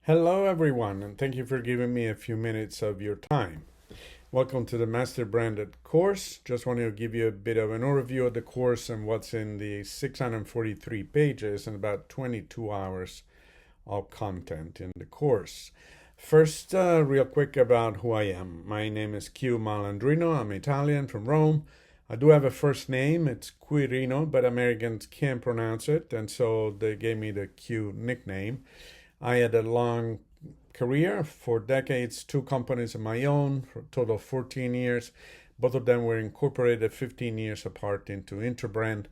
Hello, everyone, and thank you for giving me a few minutes of your time. Welcome to the Master Branded course. Just wanted to give you a bit of an overview of the course and what's in the 643 pages and about 22 hours of content in the course. First, real quick about who I am. My name is Q Malandrino. I'm Italian from Rome. I do have a first name. It's Quirino, but Americans can't pronounce it, and so they gave me the Q nickname. I had a long career for decades, two companies of my own, for a total of 14 years. Both of them were incorporated 15 years apart into Interbrand,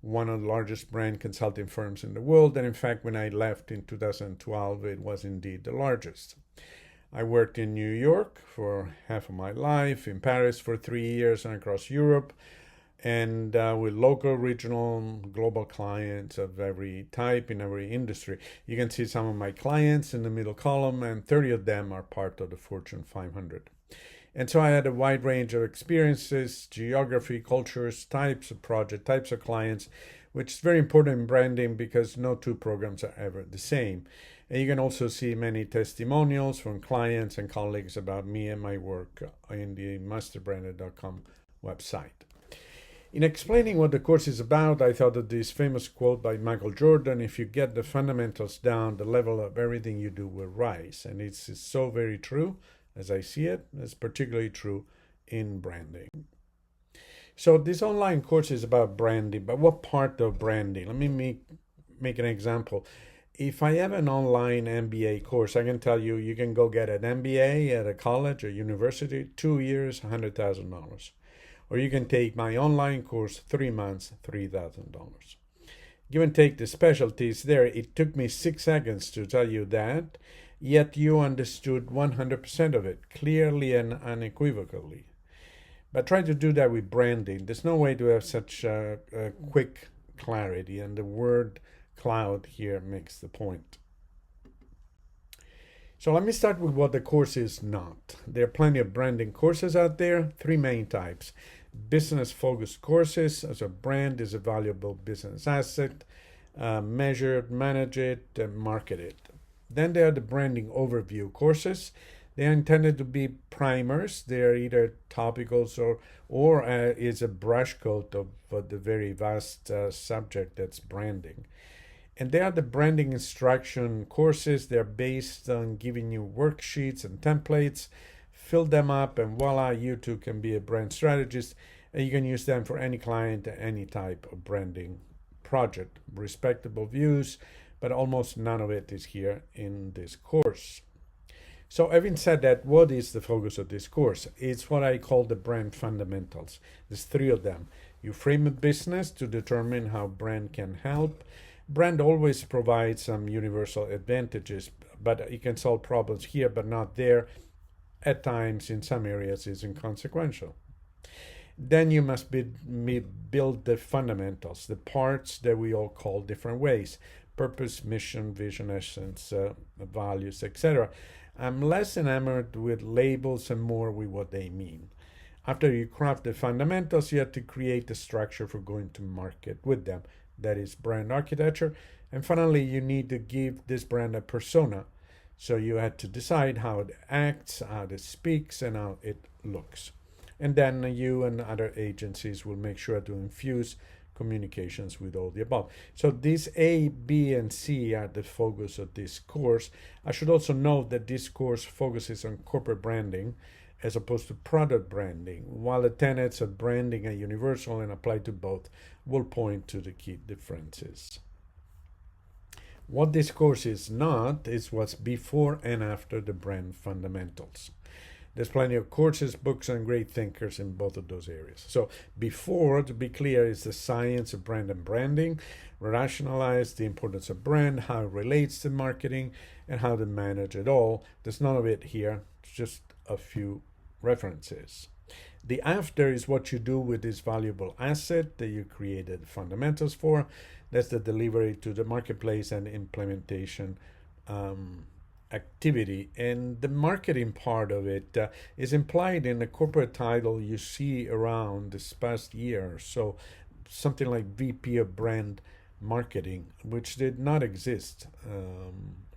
one of the largest brand consulting firms in the world. And in fact, when I left in 2012, it was indeed the largest. I worked in New York for half of my life, in Paris for 3 years, and across Europe, and with local, regional, global clients of every type in every industry. You can see some of my clients in the middle column, and 30 of them are part of the Fortune 500. And so I had a wide range of experiences, geography, cultures, types of project, types of clients, which is very important in branding because no two programs are ever the same. And you can also see many testimonials from clients and colleagues about me and my work in the masterbranded.com website. In explaining what the course is about, I thought of this famous quote by Michael Jordan: if you get the fundamentals down, the level of everything you do will rise. And it's so very true as I see it. It's particularly true in branding. So this online course is about branding, but what part of branding? Let me make an example. If I have an online MBA course, I can tell you, you can go get an MBA at a college or university, 2 years, $100,000. Or you can take my online course, 3 months, $3,000. Give and take the specialties there. It took me 6 seconds to tell you that, yet you understood 100% of it, clearly and unequivocally. But try to do that with branding. There's no way to have such a quick clarity, and the word cloud here makes the point. So let me start with what the course is not. There are plenty of branding courses out there, three main types. Business-focused courses, as a brand is a valuable business asset, measure it, manage it, and market it. Then there are the branding overview courses. They are intended to be primers. They are either topicals or is a brush coat of the very vast subject that's branding. And they are the branding instruction courses. They're based on giving you worksheets and templates. Fill them up, and voila, you too can be a brand strategist. And you can use them for any client, any type of branding project. Respectable views, but almost none of it is here in this course. So having said that, what is the focus of this course? It's what I call the brand fundamentals. There's three of them. You frame a business to determine how brand can help. Brand always provides some universal advantages, but it can solve problems here but not there. At times, in some areas, is inconsequential. Then you must build the fundamentals, the parts that we all call different ways: purpose, mission, vision, essence, values, etc. I'm less enamored with labels and more with what they mean. After you craft the fundamentals, you have to create a structure for going to market with them. That is brand architecture. And finally, you need to give this brand a persona. So you had to decide how it acts, how it speaks, and how it looks. And then you and other agencies will make sure to infuse communications with all the above. So these A, B, and C are the focus of this course. I should also note that this course focuses on corporate branding as opposed to product branding, while the tenets of branding are universal and apply to both, will point to the key differences. What this course is not is what's before and after the brand fundamentals. There's plenty of courses, books, and great thinkers in both of those areas. So before, to be clear, is the science of brand and branding, rationalize the importance of brand, how it relates to marketing, and how to manage it all. There's none of it here, it's just a few references. The after is what you do with this valuable asset that you created fundamentals for. That's the delivery to the marketplace and implementation activity. And the marketing part of it is implied in the corporate title you see around this past year or so, something like VP of Brand Marketing, which did not exist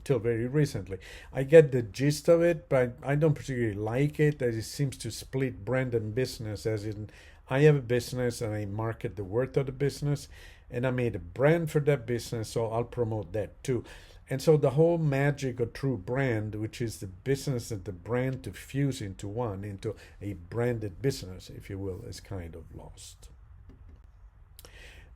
till very recently. I get the gist of it, but I don't particularly like it, as it seems to split brand and business, as in I have a business and I market the worth of the business, and I made a brand for that business, so I'll promote that too. And so the whole magic of true brand, which is the business and the brand to fuse into one, into a branded business, if you will, is kind of lost.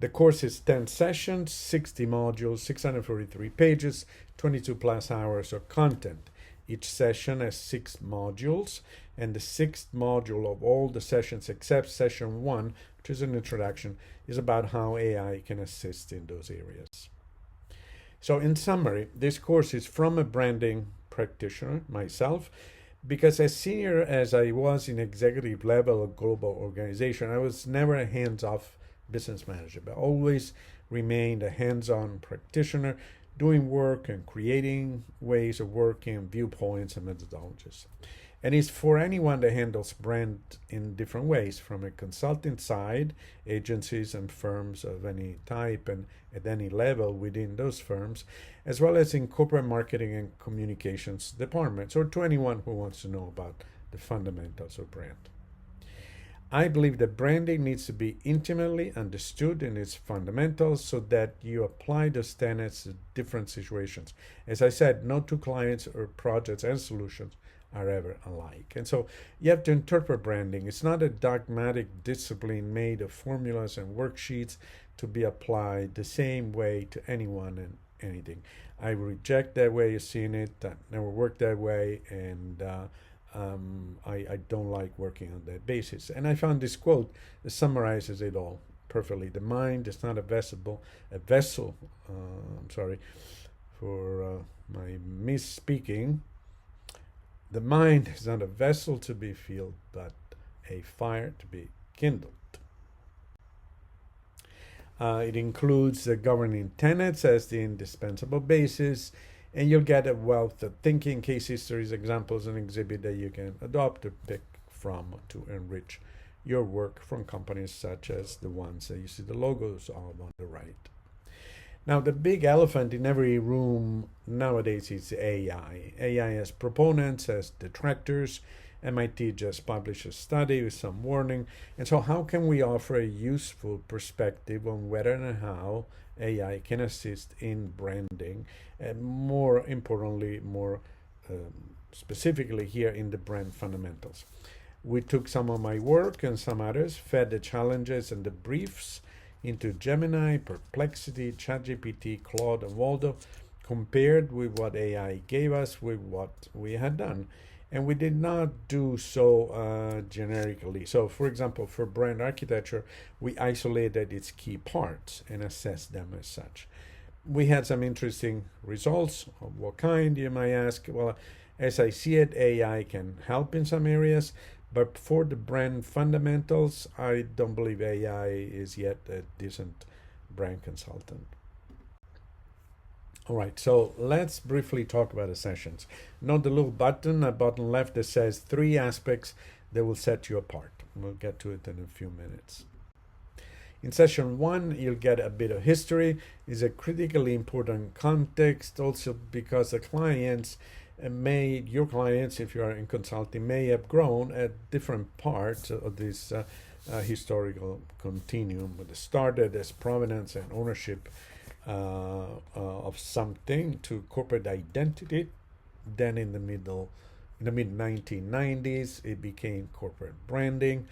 The course is 10 sessions, 60 modules, 643 pages, 22 plus hours of content. Each session has 6 modules, and the 6th module of all the sessions except session 1, which is an introduction, is about how AI can assist in those areas. So in summary, this course is from a branding practitioner, myself, because as senior as I was in executive level of global organization, I was never a hands-off business manager, but always remained a hands-on practitioner, doing work and creating ways of working, viewpoints and methodologies. And it's for anyone that handles brand in different ways, from a consulting side, agencies and firms of any type and at any level within those firms, as well as in corporate marketing and communications departments, or to anyone who wants to know about the fundamentals of brand. I believe that branding needs to be intimately understood in its fundamentals so that you apply those tenets to different situations. As I said, no two clients or projects and solutions are ever alike. And so you have to interpret branding. It's not a dogmatic discipline made of formulas and worksheets to be applied the same way to anyone and anything. I reject that way of seeing it. That never worked that way, and I don't like working on that basis. And I found this quote that summarizes it all perfectly. The mind is not a vessel. For my misspeaking. The mind is not a vessel to be filled, but a fire to be kindled. It includes the governing tenets as the indispensable basis, and you'll get a wealth of thinking, case histories, examples, and exhibit that you can adopt or pick from to enrich your work from companies such as the ones that you see the logos of on the right. Now, the big elephant in every room nowadays is AI. AI has proponents, has detractors. MIT just published a study with some warning. And so how can we offer a useful perspective on whether and how AI can assist in branding, and more importantly, more specifically here in the brand fundamentals? We took some of my work and some others, fed the challenges and the briefs into Gemini, Perplexity, ChatGPT, Claude, and Waldo, compared with what AI gave us with what we had done. And we did not do so generically. So, for example, for brand architecture, we isolated its key parts and assessed them as such. We had some interesting results. Of what kind, you might ask? Well, as I see it, AI can help in some areas, but for the brand fundamentals, I don't believe AI is yet a decent brand consultant. All right, so let's briefly talk about the sessions. Note the little button at bottom left that says 3 aspects that will set you apart. We'll get to it in a few minutes. In session 1, you'll get a bit of history. It's a critically important context, also because the clients your clients, if you are in consulting, may have grown at different parts of this historical continuum. It started as provenance and ownership of something to corporate identity. Then in the mid 1990s, it became corporate branding,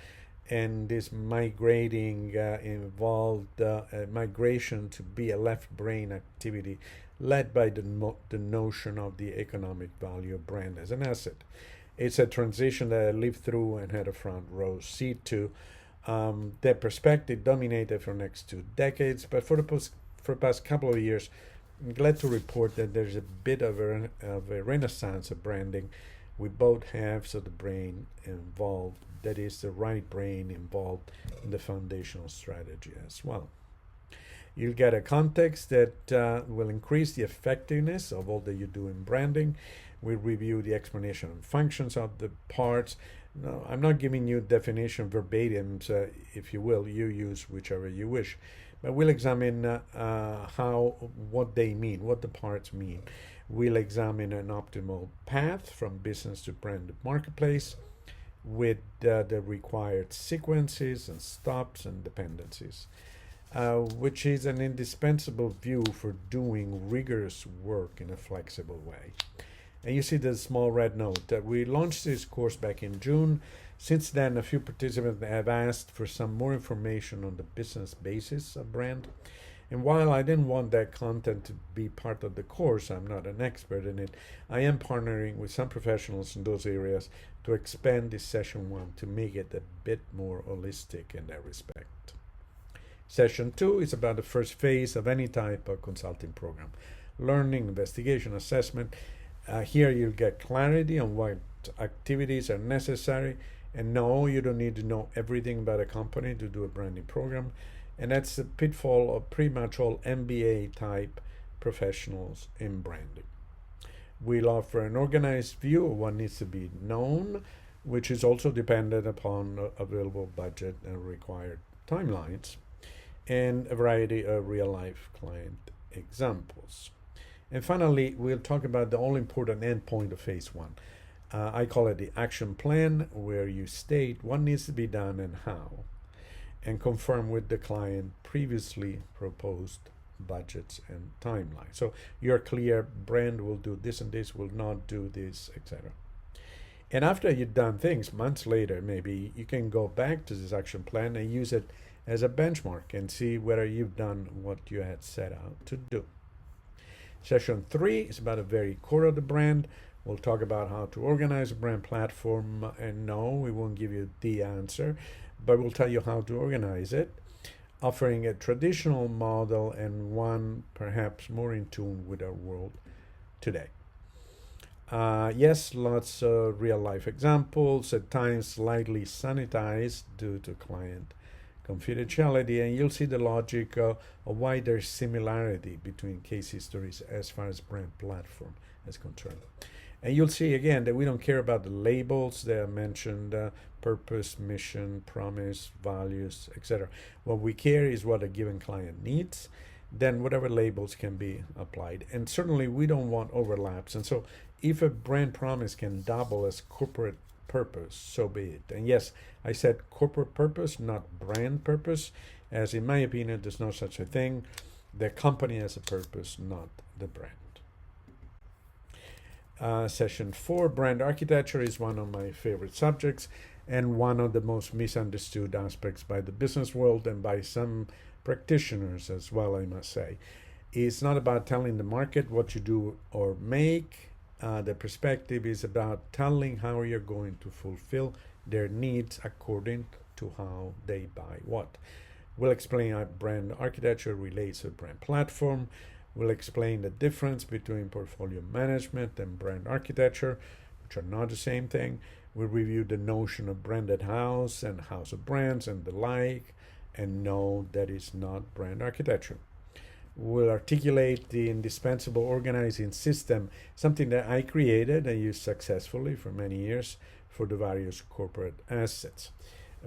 and this migrating involved a migration to be a left brain activity led by the notion of the economic value of brand as an asset. It's a transition that I lived through and had a front row seat to. That perspective dominated for the next 2 decades, but for the past couple of years, I'm glad to report that there's a bit of a renaissance of branding with both halves of the brain involved. That is, the right brain involved in the foundational strategy as well. You'll get a context that will increase the effectiveness of all that you do in branding. We'll review the explanation and functions of the parts. No, I'm not giving you definition verbatim, if you will. You use whichever you wish. But we'll examine what they mean, what the parts mean. We'll examine an optimal path from business to brand marketplace with the required sequences and stops and dependencies, which is an indispensable view for doing rigorous work in a flexible way. And you see the small red note that we launched this course back in June. Since then, a few participants have asked for some more information on the business basis of brand. And while I didn't want that content to be part of the course, I'm not an expert in it, I am partnering with some professionals in those areas to expand this session 1 to make it a bit more holistic in that respect. Session 2 is about the first phase of any type of consulting program: learning, investigation, assessment. Here you'll get clarity on what activities are necessary, and no, you don't need to know everything about a company to do a branding program. And that's the pitfall of pretty much all MBA type professionals in branding. We'll offer an organized view of what needs to be known, which is also dependent upon available budget and required timelines, and a variety of real-life client examples. And finally, we'll talk about the all-important endpoint of phase 1. I call it the action plan, where you state what needs to be done and how, and confirm with the client previously proposed budgets and timelines. So you're clear, brand will do this and this, will not do this, etc. And after you've done things, months later, maybe you can go back to this action plan and use it as a benchmark and see whether you've done what you had set out to do. Session 3 is about the very core of the brand. We'll talk about how to organize a brand platform, and no, we won't give you the answer, but we'll tell you how to organize it, offering a traditional model and one perhaps more in tune with our world today. Yes, lots of real-life examples, at times slightly sanitized due to client confidentiality, and you'll see the logic of why there's similarity between case histories as far as brand platform is concerned. And you'll see again that we don't care about the labels that are mentioned, purpose, mission, promise, values, etc. What we care is what a given client needs. Then whatever labels can be applied. And certainly we don't want overlaps. And so if a brand promise can double as corporate purpose, so be it. And yes, I said corporate purpose, not brand purpose, as in my opinion, there's no such a thing. The company has a purpose, not the brand. Session 4, brand architecture, is one of my favorite subjects and one of the most misunderstood aspects by the business world and by some practitioners as well, I must say. It's not about telling the market what you do or make. The perspective is about telling how you're going to fulfill their needs according to how they buy what. We'll explain how brand architecture relates to brand platform. We'll explain the difference between portfolio management and brand architecture, which are not the same thing. We'll review the notion of branded house and house of brands and the like, and no, that is not brand architecture. We'll articulate the indispensable organizing system, something that I created and used successfully for many years for the various corporate assets.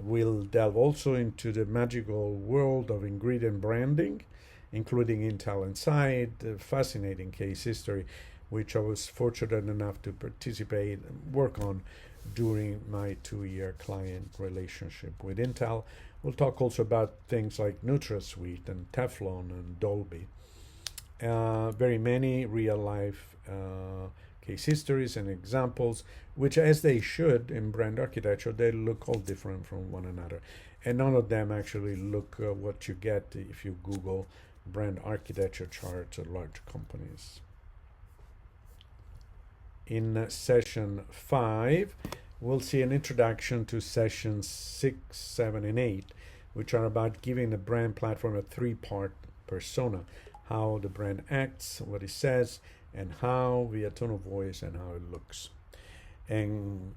We'll delve also into the magical world of ingredient branding, including Intel Inside, a fascinating case history, which I was fortunate enough to participate and work on during my 2-year client relationship with Intel. We'll talk also about things like NutraSweet and Teflon and Dolby. Very many real-life case histories and examples, which, as they should in brand architecture, they look all different from one another. And none of them actually look what you get if you Google brand architecture charts of large companies. In session 5, we'll see an introduction to sessions 6, 7, and 8, which are about giving the brand platform a 3-part persona: how the brand acts, what it says, and how via tone of voice and how it looks. And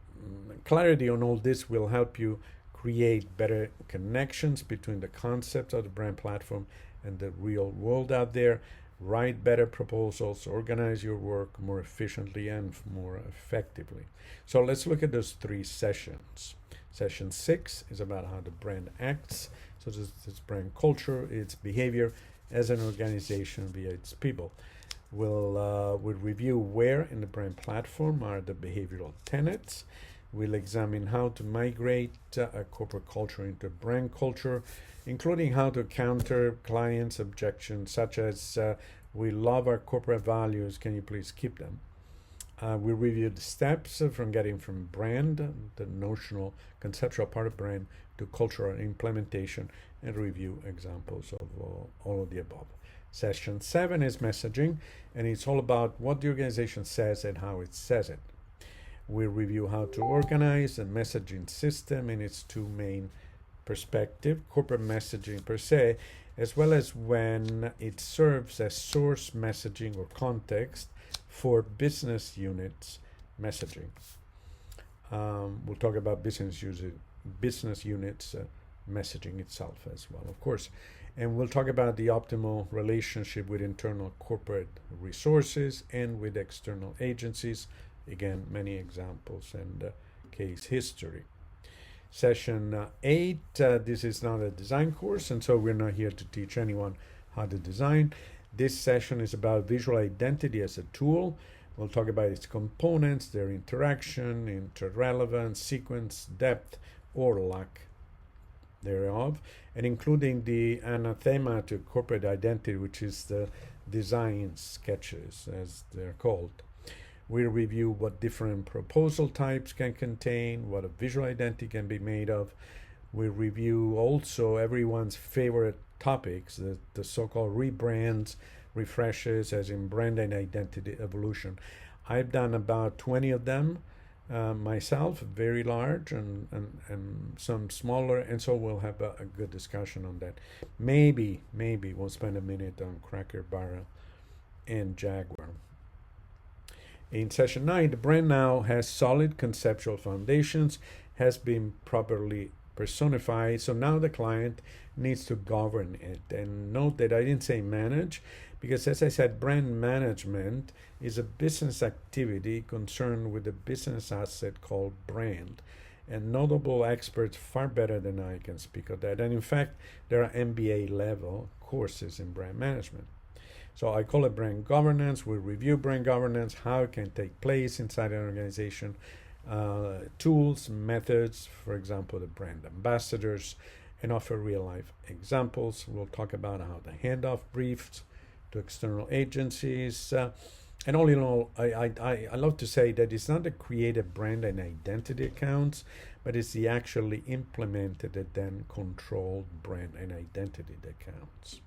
clarity on all this will help you create better connections between the concept of the brand platform and the real world out there, write better proposals, organize your work more efficiently and more effectively. So let's look at those 3 sessions. Session 6 is about how the brand acts. So this brand culture, its behavior as an organization via its people. We'll review where in the brand platform are the behavioral tenets. We'll examine how to migrate a corporate culture into brand culture, including how to counter clients' objections, such as we love our corporate values, can you please keep them? We review the steps from getting from brand, the notional, conceptual part of brand, to cultural implementation, and review examples of all of the above. Session 7 is messaging, and it's all about what the organization says and how it says it. We review how to organize a messaging system in its two main perspectives, corporate messaging per se, as well as when it serves as source messaging or context for business units messaging. We'll talk about business units messaging itself as well, of course. And we'll talk about the optimal relationship with internal corporate resources and with external agencies. Again, many examples and case history. Session 8, this is not a design course, and so we're not here to teach anyone how to design. This session is about visual identity as a tool. We'll talk about its components, their interaction, interrelevance, sequence, depth, or lack thereof, and including the anathema to corporate identity, which is the design sketches, as they're called. We'll review what different proposal types can contain, what a visual identity can be made of. We'll review also everyone's favorite topics, the so-called rebrands, refreshes, as in brand and identity evolution. I've done about 20 of them myself, very large and some smaller, and so we'll have a good discussion on that. Maybe we'll spend a minute on Cracker Barrel and Jaguar. In session 9, the brand now has solid conceptual foundations, has been properly personified, so now the client needs to govern it. And note that I didn't say manage, because as I said, brand management is a business activity concerned with a business asset called brand. And notable experts far better than I can speak of that. And in fact, there are MBA level courses in brand management. So I call it brand governance. We'll review brand governance, how it can take place inside an organization, tools, methods, for example, the brand ambassadors, and offer real-life examples. We'll talk about how to hand off briefs to external agencies. And all in all, I love to say that it's not the creative brand and identity accounts, but it's the actually implemented and then controlled brand and identity that counts.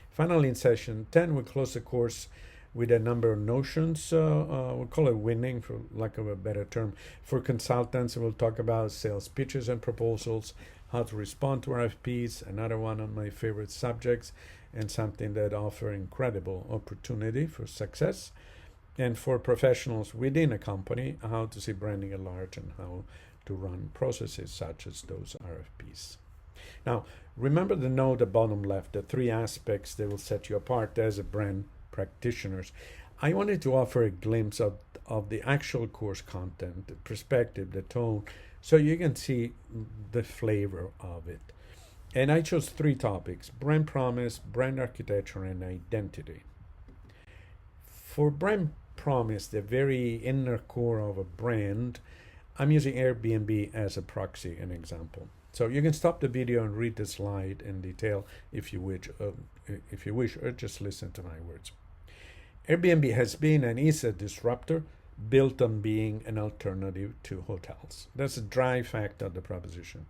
Finally, in session 10, we'll close the course with a number of notions. We'll call it winning, for lack of a better term, for consultants. We'll talk about sales pitches and proposals, how to respond to RFPs, another one of my favorite subjects, and something that offers incredible opportunity for success. And for professionals within a company, how to see branding at large and how to run processes such as those RFPs. Now, remember the note at the bottom left, the 3 aspects that will set you apart as a brand practitioners. I wanted to offer a glimpse of the actual course content, the perspective, the tone, so you can see the flavor of it. And I chose 3 topics: brand promise, brand architecture, and identity. For brand promise, the very inner core of a brand, I'm using Airbnb as a proxy and example. So you can stop the video and read the slide in detail if you wish, or just listen to my words. Airbnb has been and is a disruptor built on being an alternative to hotels. That's a dry fact of the proposition.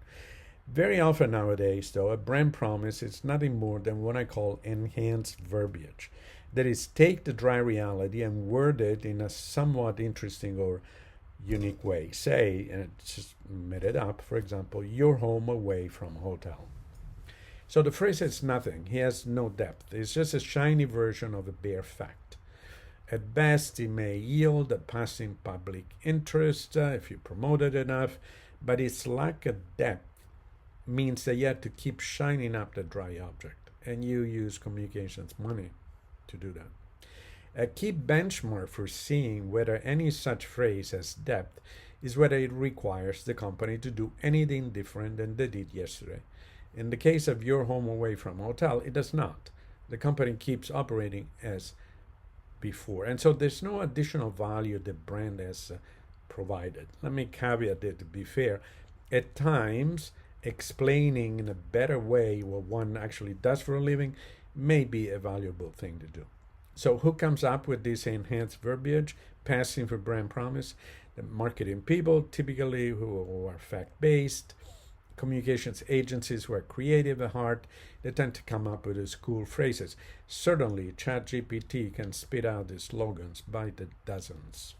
Very often nowadays, though, a brand promise is nothing more than what I call enhanced verbiage. That is, take the dry reality and word it in a somewhat interesting or unique way. Say, and just made it up, for example, your home away from hotel. So the phrase has nothing. He has no depth. It's just a shiny version of a bare fact. At best, it may yield a passing public interest if you promote it enough, but its lack of depth means that you have to keep shining up the dry object, and you use communications money to do that. A key benchmark for seeing whether any such phrase has depth is whether it requires the company to do anything different than they did yesterday. In the case of your home away from hotel, it does not. The company keeps operating as before. And so there's no additional value the brand has provided. Let me caveat it to be fair. At times, explaining in a better way what one actually does for a living may be a valuable thing to do. So who comes up with this enhanced verbiage, passing for brand promise? The marketing people, typically who are fact-based, communications agencies who are creative at heart, they tend to come up with these cool phrases. Certainly, ChatGPT can spit out these slogans by the dozens.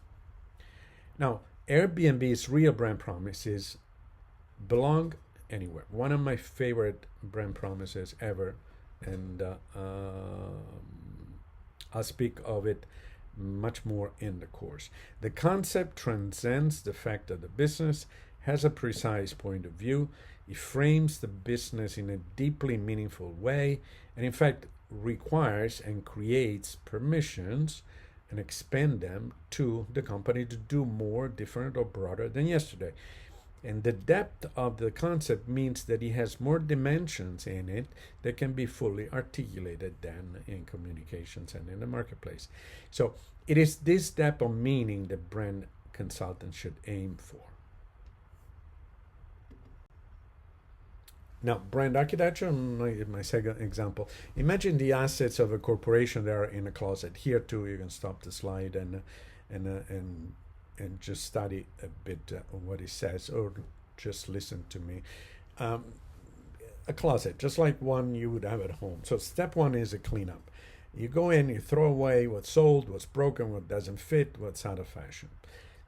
Now, Airbnb's real brand promise is belong anywhere. One of my favorite brand promises ever, and I'll speak of it much more in the course. The concept transcends the fact that the business has a precise point of view. It frames the business in a deeply meaningful way, and in fact requires and creates permissions and expand them to the company to do more, different, or broader than yesterday. And the depth of the concept means that it has more dimensions in it that can be fully articulated than in communications and in the marketplace. So it is this depth of meaning that brand consultants should aim for. Now, brand architecture, my second example. Imagine the assets of a corporation that are in a closet. Here too, you can stop the slide and just study a bit what it says, or just listen to me. A closet, just like one you would have at home. So step one is a cleanup. You go in, you throw away what's old, what's broken, what doesn't fit, what's out of fashion.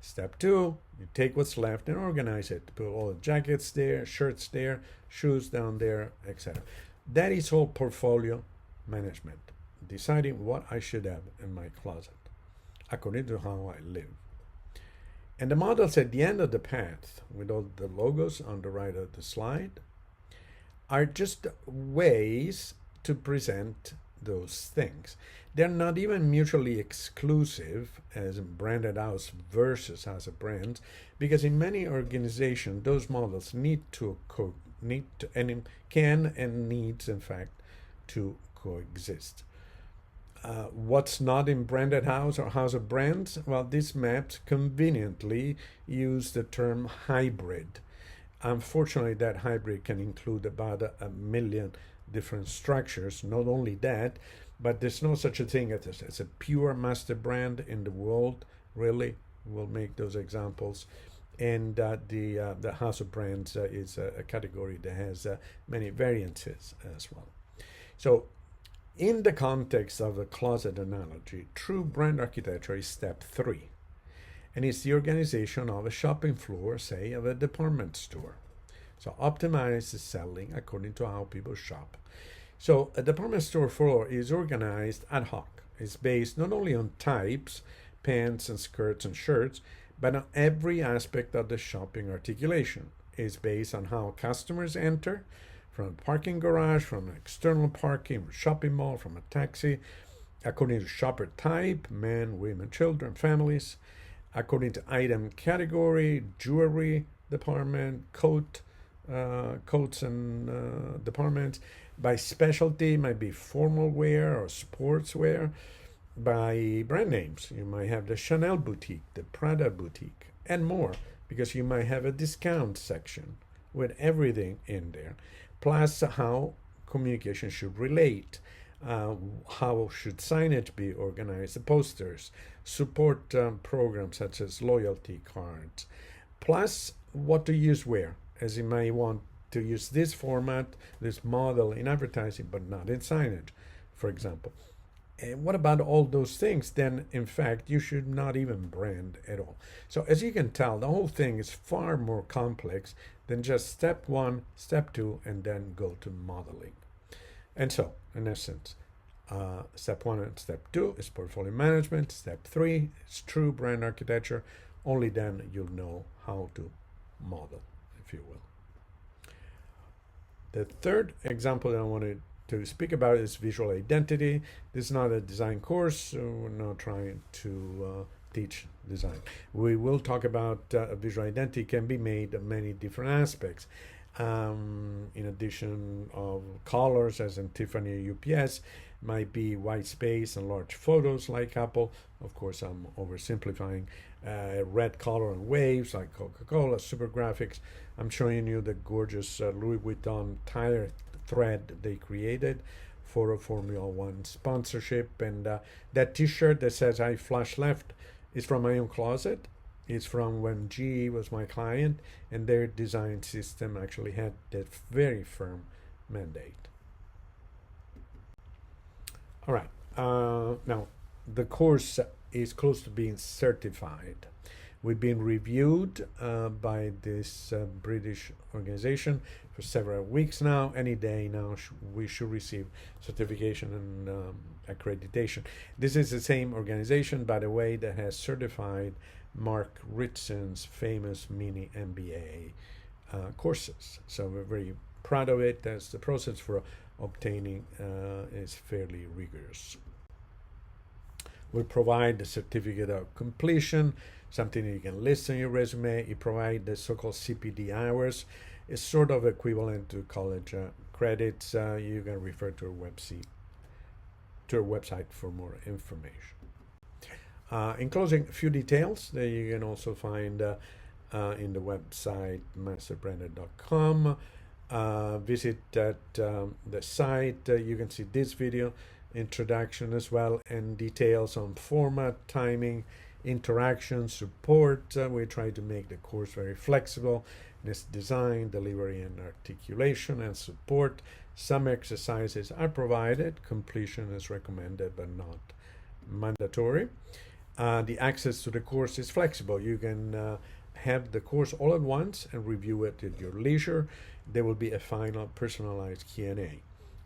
Step two, you take what's left and organize it. Put all the jackets there, shirts there, shoes down there, etc. That is all portfolio management, deciding what I should have in my closet according to how I live. And the models at the end of the path, with all the logos on the right of the slide, are just ways to present those things. They're not even mutually exclusive as branded house versus house of brands, because in many organizations, those models need to can and needs, in fact, to coexist. What's not in branded house or house of brands? Well, these maps conveniently use the term hybrid. Unfortunately, that hybrid can include about a million different structures. Not only that, but there's no such a thing as a pure master brand in the world, really. We'll make those examples. And the house of brands is a category that has many variances as well. So in the context of the closet analogy, true brand architecture is step 3. And it's the organization of a shopping floor, say, of a department store. So optimize the selling according to how people shop. So a department store floor is organized ad hoc. It's based not only on types, pants and skirts and shirts, but on every aspect of the shopping articulation. It's based on how customers enter, from a parking garage, from an external parking, from a shopping mall, from a taxi, according to shopper type, men, women, children, families, according to item category, jewelry department, coats and departments. By specialty, might be formal wear or sportswear. By brand names, you might have the Chanel boutique, the Prada boutique, and more, because you might have a discount section with everything in there. Plus how communication should relate, how should signage be organized, the posters, support programs such as loyalty cards, plus what to use where, as you may want to use this format, this model in advertising, but not in signage, for example. And what about all those things? Then, in fact, you should not even brand at all. So as you can tell, the whole thing is far more complex than just step 1, step 2, and then go to modeling. And so, in essence, step 1 and step 2 is portfolio management. Step 3 is true brand architecture. Only then you'll know how to model, if you will. The third example that I wanted to speak about is visual identity. This is not a design course, so we're not trying to teach design. We will talk about visual identity can be made of many different aspects. In addition of colors, as in Tiffany UPS, might be white space and large photos like Apple. Of course, I'm oversimplifying. Red color and waves like Coca-Cola, super graphics. I'm showing you the gorgeous Louis Vuitton tire thread they created for a Formula One sponsorship. And that t-shirt that says I flash left is from my own closet. It's from when GE was my client, and their design system actually had that very firm mandate. All right, now the course is close to being certified. We've been reviewed by this British organization for several weeks now. Any day now we should receive certification and accreditation. This is the same organization, by the way, that has certified Mark Ritzen's famous mini MBA courses. So we're very proud of it, as the process for obtaining is fairly rigorous. We provide the certificate of completion, something that you can list on your resume. You provide the so-called CPD hours. It's sort of equivalent to college credits. You can refer to our website for more information. In closing, a few details that you can also find in the website masterbranded.com. Visit the site. You can see this video introduction as well, and details on format, timing, interaction, support. We try to make the course very flexible in its design, delivery, and articulation and support. Some exercises are provided. Completion is recommended but not mandatory. The access to the course is flexible. You can have the course all at once and review it at your leisure. There will be a final personalized Q&A.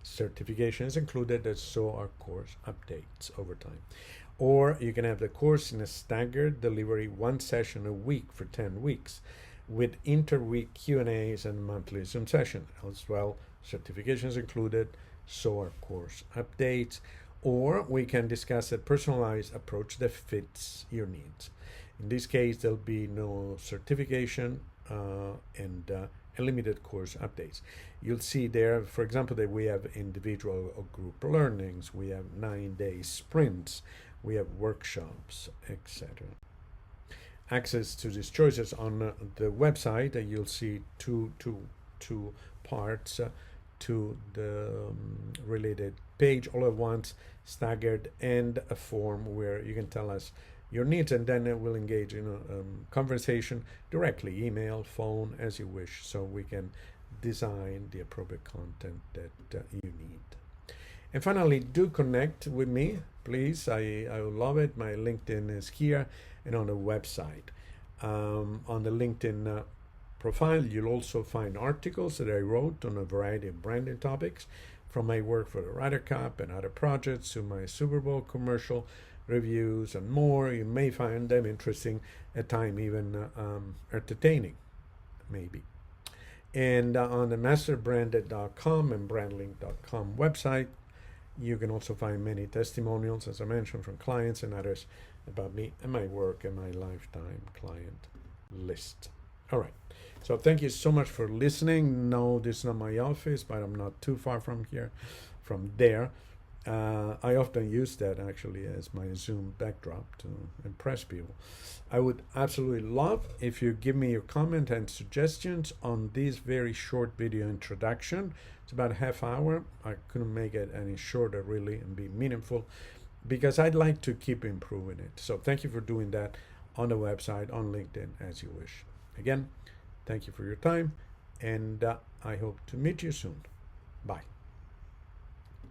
Certification is included, and so are course updates over time. Or you can have the course in a staggered delivery, one session a week for 10 weeks, with inter-week Q&As and monthly Zoom session. As well, certification is included, so are course updates. Or we can discuss a personalized approach that fits your needs. In this case, there'll be no certification and limited course updates. You'll see there, for example, that we have individual or group learnings, we have 9-day sprints, we have workshops, etc. Access to these choices on the website, you'll see two parts to the related page all at once, staggered, and a form where you can tell us your needs, and then we'll engage in a conversation directly, email, phone, as you wish, so we can design the appropriate content that you need. And finally, do connect with me, please. I would love it. My LinkedIn is here and on the website. On the LinkedIn profile, you'll also find articles that I wrote on a variety of branding topics, from my work for the Ryder Cup and other projects to my Super Bowl commercial reviews and more. You may find them interesting, at times even entertaining, maybe. And on the masterbranded.com and brandlink.com website, you can also find many testimonials, as I mentioned, from clients and others about me and my work and my lifetime client list. All right. So thank you so much for listening. No, this is not my office, but I'm not too far from there. I often use that actually as my Zoom backdrop to impress people. I would absolutely love if you give me your comment and suggestions on this very short video introduction. It's about a half hour. I couldn't make it any shorter really and be meaningful, because I'd like to keep improving it. So thank you for doing that on the website, on LinkedIn, as you wish. Again, thank you for your time, and I hope to meet you soon. Bye.